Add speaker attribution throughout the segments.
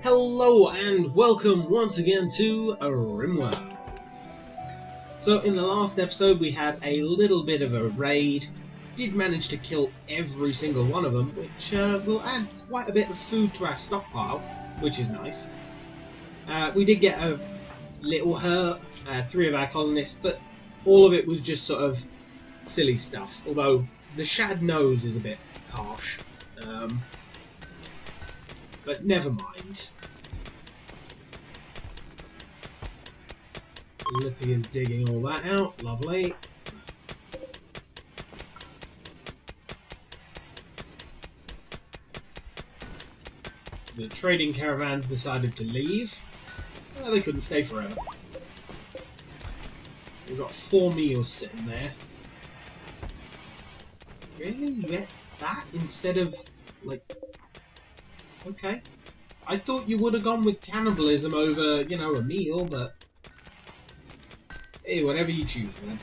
Speaker 1: Hello and welcome once again to RimWorld. So in the last episode we had a little bit of a raid. Did manage to kill every single one of them, which will add quite a bit of food to our stockpile, which is nice. We did get a little hurt, 3 of our colonists, but all of it was just sort of silly stuff, although the shad nose is a bit harsh. But never mind. Lippy is digging all that out. Lovely. The trading caravans decided to leave. Well, they couldn't stay forever. We've got 4 meals sitting there. Really? You get that instead of, like... Okay. I thought you would have gone with cannibalism over, you know, a meal, but... Hey, whatever you choose, man.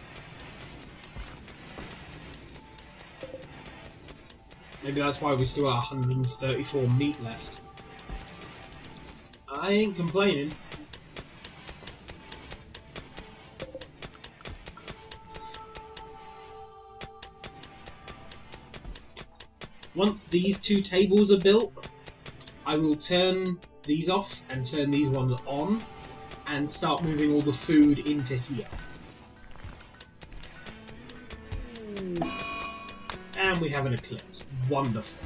Speaker 1: Maybe that's why we still got 134 meat left. I ain't complaining. Once these 2 tables are built, I will turn these off and turn these ones on and start moving all the food into here. And we have an eclipse. Wonderful.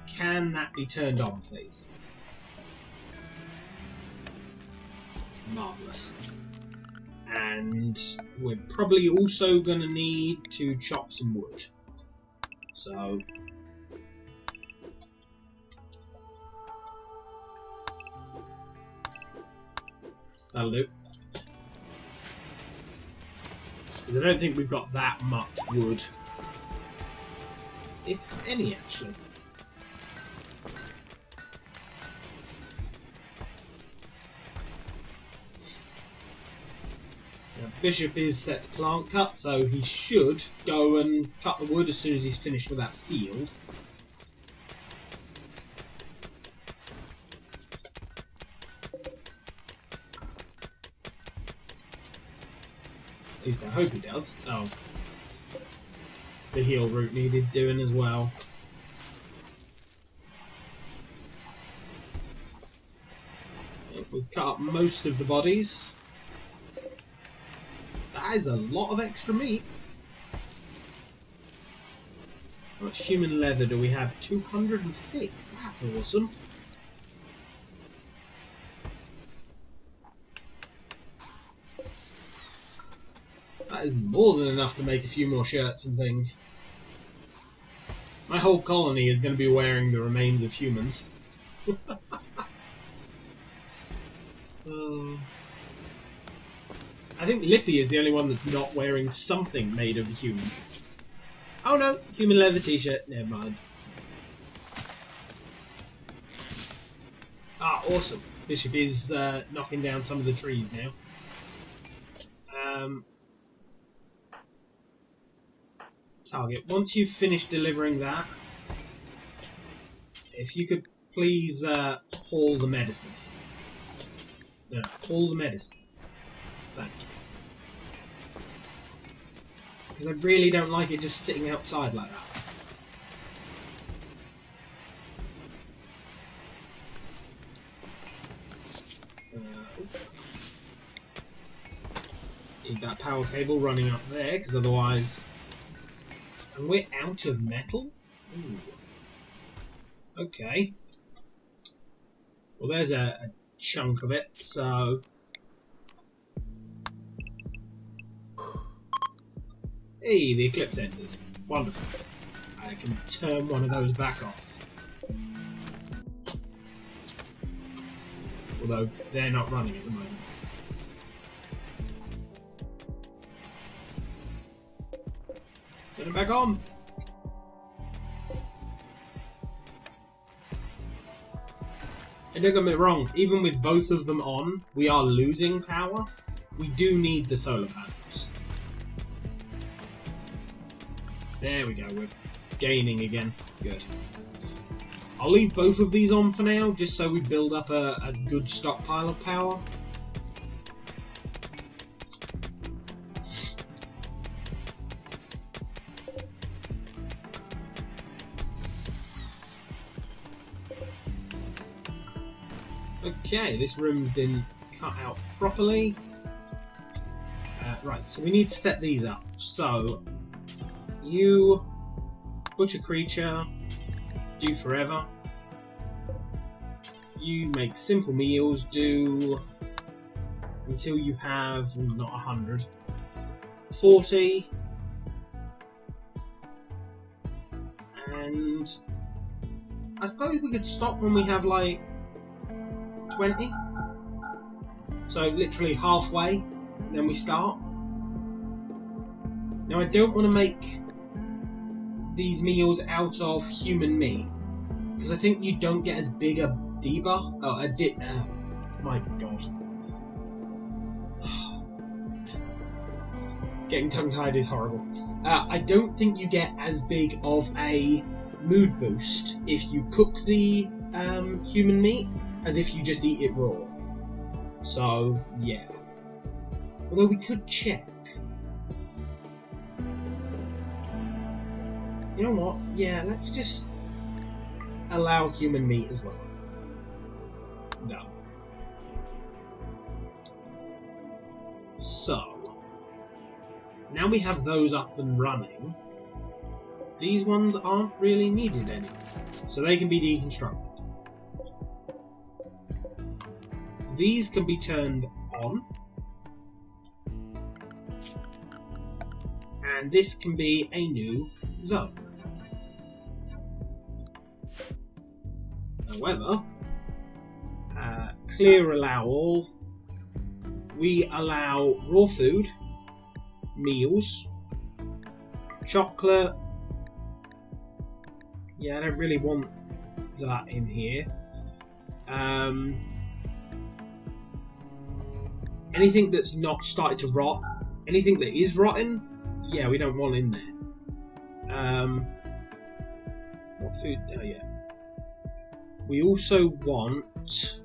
Speaker 1: Can that be turned on, please? Marvellous. And we're probably also going to need to chop some wood. So... that'll do. Because I don't think we've got that much wood. If any, actually. Now, Bishop is set to plant cut, so he should go and cut the wood as soon as he's finished with that field. At least I hope he does. Oh. The heal route needed doing as well. We've cut up most of the bodies. That is a lot of extra meat. How much human leather do we have? 206. That's awesome. That is more than enough to make a few more shirts and things. My whole colony is going to be wearing the remains of humans. I think Lippy is the only one that's not wearing something made of a human. Oh no, human leather t-shirt. Never mind. Ah, awesome. Bishop is knocking down some of the trees now. Target. Once you've finished delivering that, if you could please haul the medicine. No, haul the medicine. Thank you. Because I really don't like it just sitting outside like that. Need that power cable running up there, because otherwise... And we're out of metal? Ooh. Okay. Well, there's a chunk of it, so... Hey, the eclipse ended. Wonderful. I can turn one of those back off. Although, they're not running at the moment. Turn it back on! And don't get me wrong, even with both of them on, we are losing power. We do need the solar panels. There we go, we're gaining again. Good. I'll leave both of these on for now, just so we build up a good stockpile of power. Okay, this room's been cut out properly. Right, so we need to set these up. So, you butcher creature, do forever. You make simple meals, do until you have, not 100, 40. And I suppose we could stop when we have like 20. So literally halfway, then we start. Now I don't want to make these meals out of human meat, because I think you don't get as big a debuff. Oh, my god. Getting tongue-tied is horrible. I don't think you get as big of a mood boost if you cook the human meat as if you just eat it raw. So, yeah. Although we could check. You know what? Yeah, let's just allow human meat as well. No. So, now we have those up and running, these ones aren't really needed anymore, so they can be deconstructed. These can be turned on, and this can be a new zone. However, clear allow all. We allow raw food, meals, chocolate. Yeah, I don't really want that in here. Anything that's not started to rot, anything that is rotten, yeah, we don't want in there. What food? Oh yeah. We also want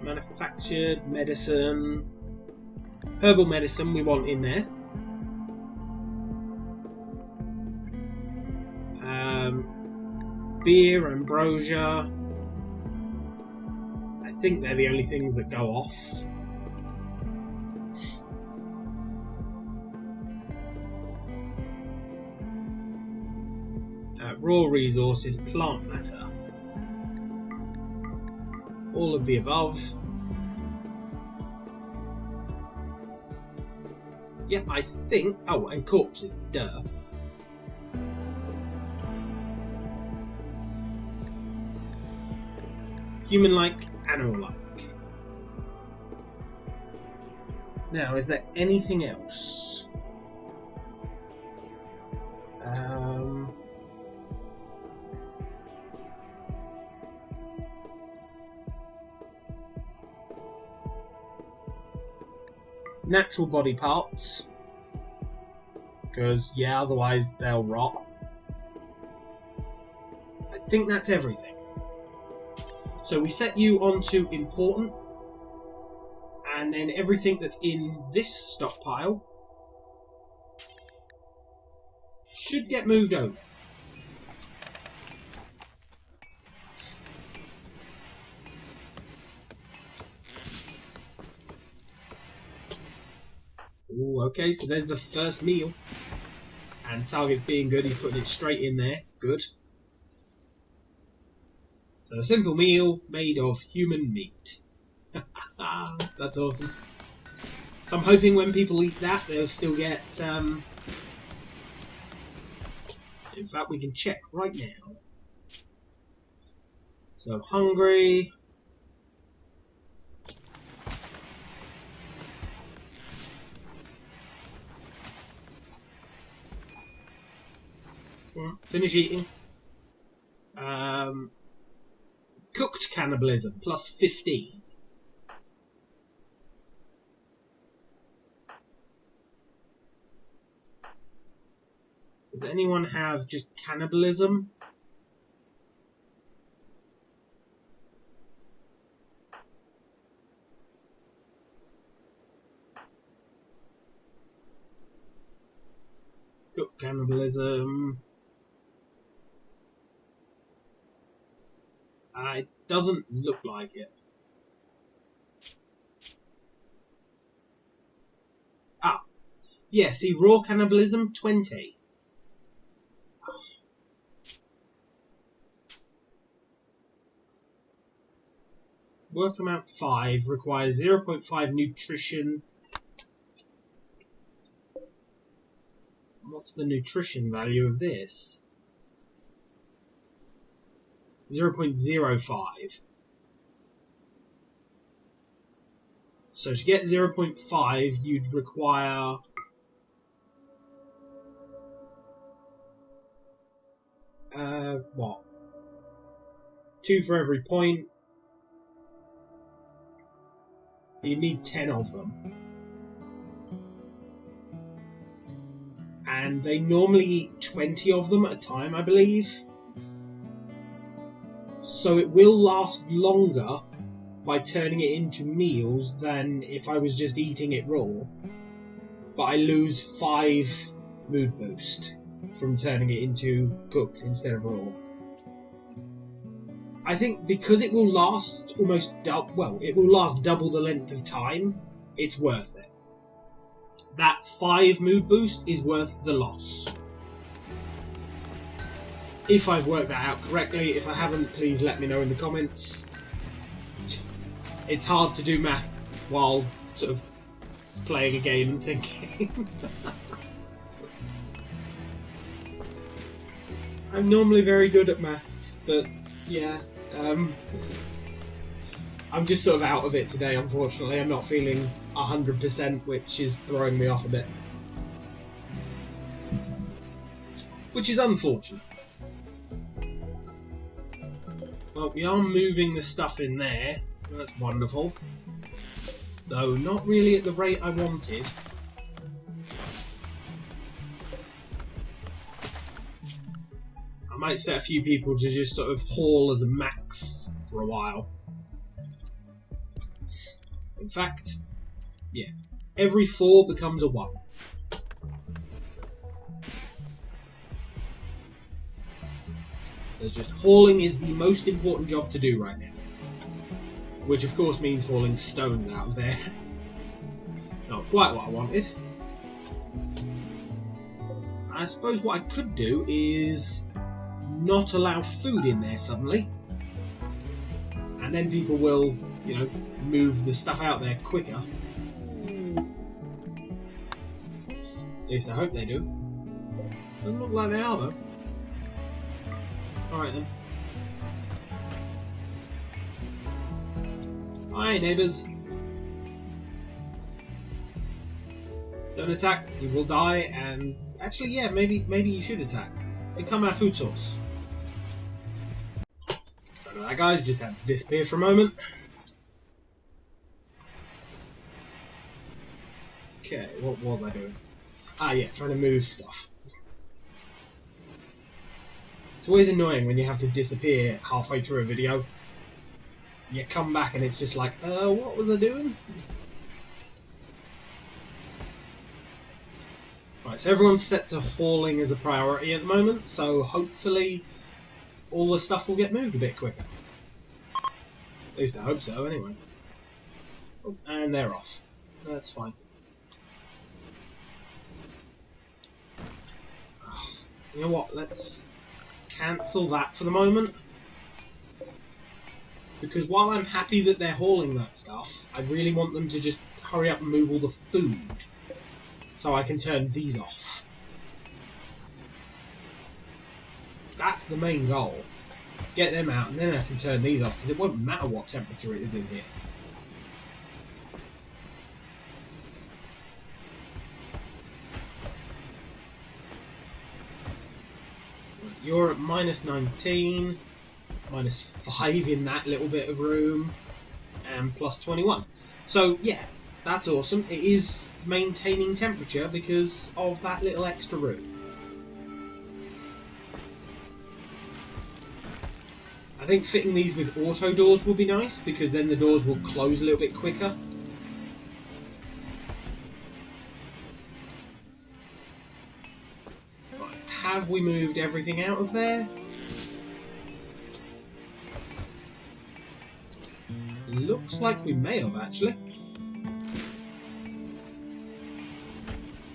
Speaker 1: manufactured medicine, herbal medicine we want in there. Beer, ambrosia. I think they're the only things that go off. Raw resources, plant matter. All of the above. Yeah, I think... Oh, and corpses, duh. Human-like, animal-like. Now, is there anything else? Natural body parts, because yeah, otherwise they'll rot. I think that's everything. So we set you onto important, and then everything that's in this stockpile should get moved over. Ooh, okay, so there's the first meal. And target's being good, he's putting it straight in there. Good. So a simple meal made of human meat. That's awesome. So I'm hoping when people eat that, they'll still get... In fact, we can check right now. So hungry... Finish eating. Cooked cannibalism, plus 15. Does anyone have just cannibalism? Got cannibalism. It doesn't look like it. Ah, yeah, see, raw cannibalism, 20. Work amount 5, requires 0.5 nutrition. What's the nutrition value of this? 0.05. So to get 0.5, you'd require... what? 2 for every point. So you need 10 of them. And they normally eat 20 of them at a time, I believe. So it will last longer by turning it into meals than if I was just eating it raw. But I lose 5 mood boost from turning it into cooked instead of raw. I think because it will last almost it will last double the length of time, it's worth it. That 5 mood boost is worth the loss. If I've worked that out correctly. If I haven't, please let me know in the comments. It's hard to do math while sort of playing a game and thinking. I'm normally very good at maths, but yeah, I'm just sort of out of it today, unfortunately. I'm not feeling 100%, which is throwing me off a bit. Which is unfortunate. Well, we are moving the stuff in there. That's wonderful. Though not really at the rate I wanted. I might set a few people to just sort of haul as a max for a while. In fact, yeah, every 4 becomes a 1. There's just hauling is the most important job to do right now. Which of course means hauling stones out of there. Not quite what I wanted. I suppose what I could do is not allow food in there suddenly. And then people will, you know, move the stuff out there quicker. At least I hope they do. Doesn't look like they are though. Alright then. Hi neighbours. Don't attack, you will die, and actually yeah, maybe you should attack. Become our food source. So that guy's just had to disappear for a moment. Okay, what was I doing? Ah yeah, trying to move stuff. It's always annoying when you have to disappear halfway through a video. You come back and it's just like, what was I doing? Right, so everyone's set to hauling as a priority at the moment, so hopefully all the stuff will get moved a bit quicker. At least I hope so, anyway. Oh, and they're off. That's fine. You know what, let's cancel that for the moment. Because while I'm happy that they're hauling that stuff, I really want them to just hurry up and move all the food. So I can turn these off. That's the main goal. Get them out and then I can turn these off, because it won't matter what temperature it is in here. You're at minus 19. Minus 5 in that little bit of room, and plus 21. So yeah, that's awesome. It is maintaining temperature because of that little extra room. I think fitting these with auto doors will be nice, because then the doors will close a little bit quicker. Right, have we moved everything out of there? Looks like we may have, actually.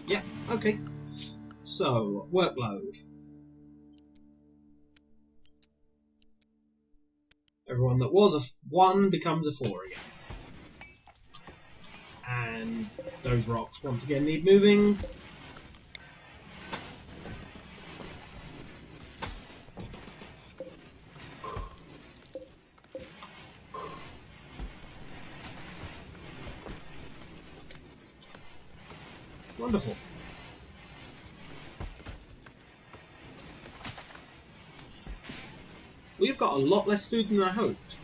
Speaker 1: Yeah, okay. So, workload. Everyone that was a 1 becomes a 4 again. And those rocks once again need moving. Wonderful. We've got a lot less food than I hoped.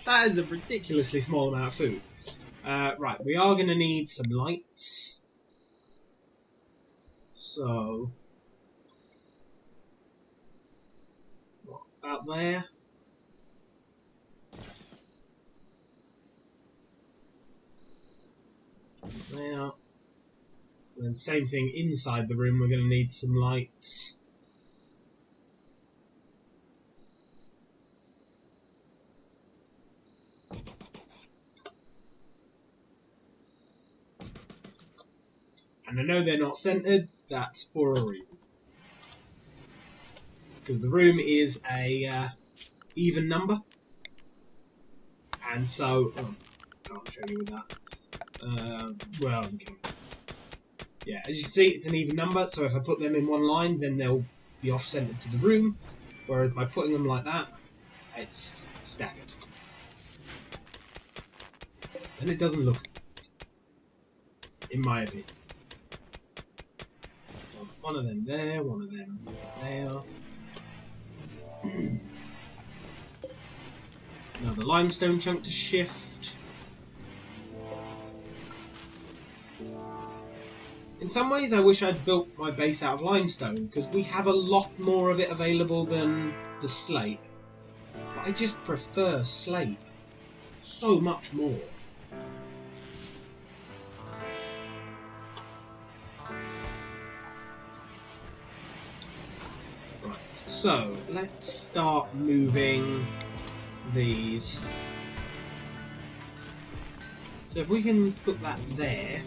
Speaker 1: That is a ridiculously small amount of food. Right, we are going to need some lights. So, what about there? There. And then same thing inside the room, we're going to need some lights. And I know they're not centered, that's for a reason. Because the room is a even number. And so... oh, I can't show you with that. Well, okay. Yeah, as you can see, it's an even number, so if I put them in one line, then they'll be off-centered to the room. Whereas by putting them like that, it's staggered. And it doesn't look, in my opinion. One of them there, one of them there. Now the limestone chunk to shift. In some ways I wish I'd built my base out of limestone, because we have a lot more of it available than the slate. But I just prefer slate so much more. So, let's start moving these. So if we can put that there.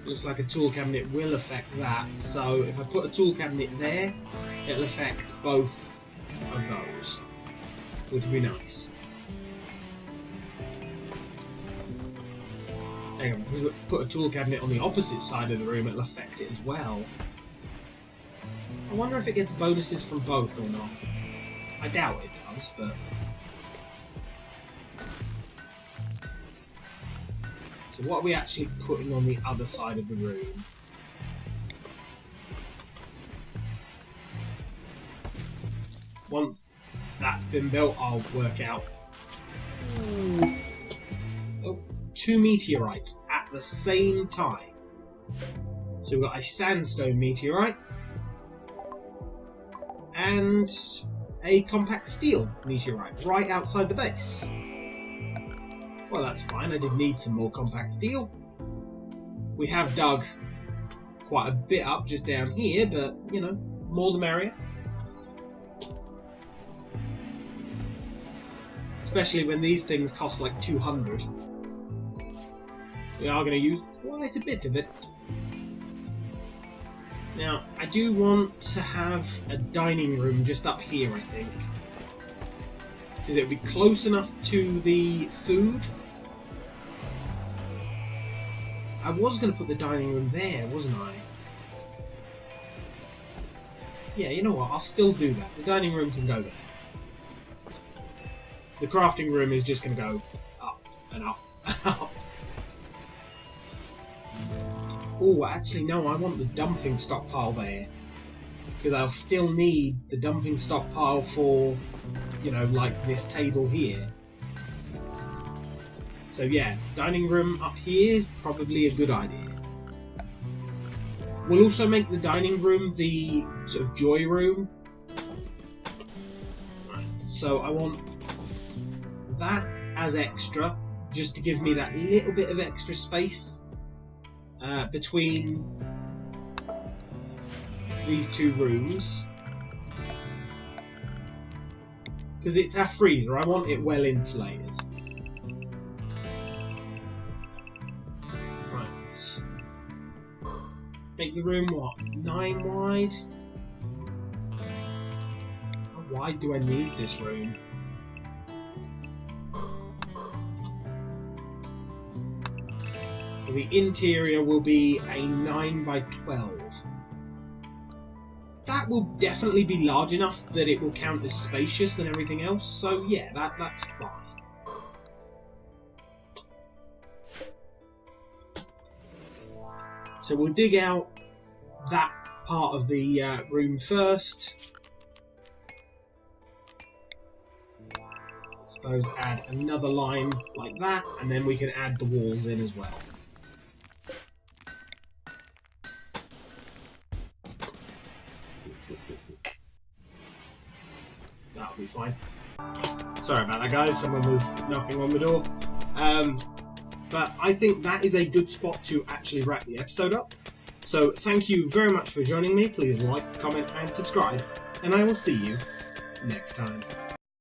Speaker 1: Looks like a tool cabinet will affect that. So if I put a tool cabinet there, it'll affect both of those, which would be nice. Hang on, if we put a tool cabinet on the opposite side of the room, it'll affect it as well. I wonder if it gets bonuses from both or not. I doubt it does, but... so what are we actually putting on the other side of the room? Once that's been built, I'll work out. Oh. 2 meteorites at the same time. So we've got a sandstone meteorite and a compact steel meteorite right outside the base. Well, that's fine. I did need some more compact steel. We have dug quite a bit up just down here, but, you know, more the merrier. Especially when these things cost like 200. We are going to use quite a bit of it. Now, I do want to have a dining room just up here, I think. Because it would be close enough to the food. I was going to put the dining room there, wasn't I? Yeah, you know what? I'll still do that. The dining room can go there. The crafting room is just going to go up and up and up. Oh, actually, no, I want the dumping stockpile there. Because I'll still need the dumping stockpile for, you know, like this table here. So yeah, dining room up here, probably a good idea. We'll also make the dining room the sort of joy room. Right, so I want that as extra, just to give me that little bit of extra space between these two rooms. Because it's our freezer, I want it well insulated. Right. Make the room, what, 9 wide? How wide do I need this room? So the interior will be a 9 by 12. That will definitely be large enough that it will count as spacious and everything else, so yeah, that's fine. So we'll dig out that part of the room first. I suppose add another line like that, and then we can add the walls in as well. That'll be fine. Sorry about that, guys. Someone was knocking on the door. But I think that is a good spot to actually wrap the episode up. So thank you very much for joining me. Please like, comment, and subscribe. And I will see you next time.